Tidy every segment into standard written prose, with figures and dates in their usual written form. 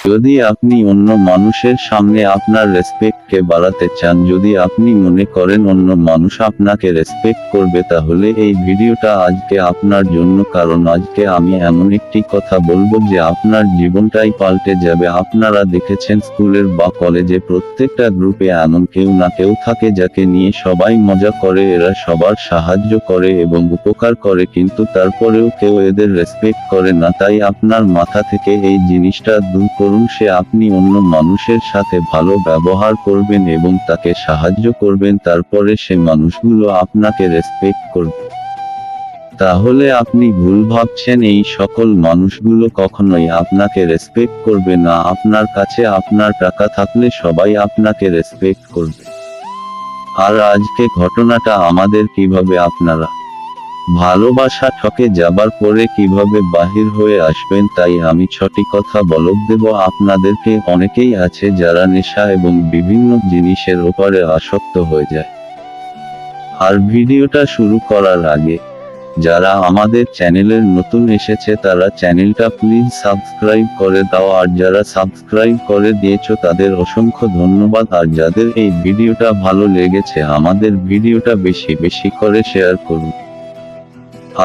যদি আপনি অন্য মানুষের সামনে আপনার রেসপেক্টকে বাড়াতে চান, যদি আপনি মনে করেন অন্য মানুষ আপনাকে রেসপেক্ট করবে, তাহলে এই ভিডিওটা আজকে আপনার জন্য। কারণ আজকে আমি এমন একটি কথা বলবো যে আপনার জীবনটাই পাল্টে যাবে। আপনারা দেখেছেন স্কুলের বা কলেজে প্রত্যেকটা গ্রুপে এমন কেউ না কেউ থাকে যাকে নিয়ে সবাই মজা করে, এরা সবার সাহায্য করে এবং উপকার করে, কিন্তু তারপরেও কেউ এদের রেসপেক্ট করে না। তাই আপনার মাথা থেকে এই জিনিসটা দূর করুন। সে আপনি অন্য মানুষের সাথে ভালো ব্যবহার করবেন এবং তাকে সাহায্য করবেন, তারপরে সে মানুষগুলো আপনাকে রেসপেক্ট করবে। তাহলে আপনি ভুল ভাবছেন, এই সকল মানুষগুলো কখনোই আপনাকে রেসপেক্ট করবে না। আপনার কাছে আপনার টাকা থাকলে সবাই আপনাকে রেসপেক্ট করবে। আর আজকে ঘটনাটা আমাদের কিভাবে আপনারা ভালোবাসা ঠকে যাবার পরে কিভাবে বাহির হয়ে আসবেন, তাই আমি ছটি কথা বলে দেব আপনাদেরকে। অনেকেই আছে যারা নেশা এবং বিভিন্ন জিনিসের ওপরে আসক্ত হয়ে যায়। আর ভিডিওটা শুরু করার আগে যারা আমাদের চ্যানেলের নতুন এসেছে তারা চ্যানেলটা প্লিজ সাবস্ক্রাইব করে দাও, আর যারা সাবস্ক্রাইব করে দিয়েছো তাদের অসংখ্য ধন্যবাদ। আর যাদের এই ভিডিওটা ভালো লেগেছে আমাদের ভিডিওটা বেশি বেশি করে শেয়ার করুন।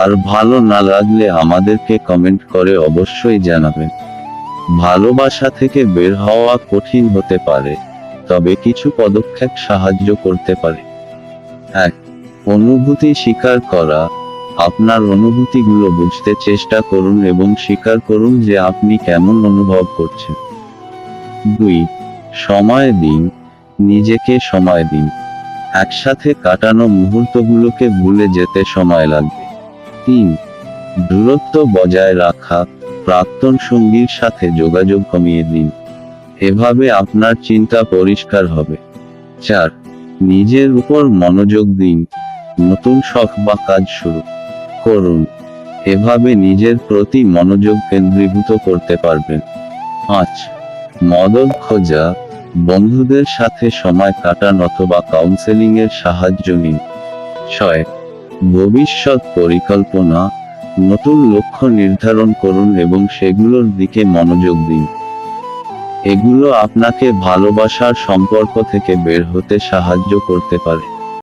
আর ভালো না লাগলে আমাদেরকে কমেন্ট করে অবশ্যই জানাবেন। ভালোবাসা থেকে বের হওয়া কঠিন হতে পারে, তবে কিছু পদক্ষেপ সাহায্য করতে পারে। 1. অনুভূতি স্বীকার করা। আপনার অনুভূতিগুলো বুঝতে চেষ্টা করুন এবং স্বীকার করুন যে আপনি কেমন অনুভব করছেন। 2. সময় দিন। নিজেকে সময় দিন। একসাথে কাটানো মুহূর্তগুলোকে ভুলে যেতে সময় লাগবে। 3. দূরত্ব বজায় রাখা। প্রাক্তন সঙ্গীর সাথে যোগাযোগ কমিয়ে দিন, এভাবে আপনার চিন্তা পরিষ্কার হবে। 4. নিজের উপর মনোযোগ দিন। নতুন শখ বা কাজ শুরু করুন, এভাবে নিজের প্রতি মনোযোগ কেন্দ্রীভূত করতে পারবেন। 5. মদত খোঁজা। বন্ধুদের সাথে সময় কাটান অথবা কাউন্সেলিংয়ের সাহায্য নিন। 6. ভবিষ্যৎ পরিকল্পনা। নতুন লক্ষ্য নির্ধারণ করুন এবং সেগুলোর দিকে মনোযোগ দিন। এগুলো আপনাকে ভালোবাসার সম্পর্ক থেকে বের হতে সাহায্য করতে পারে।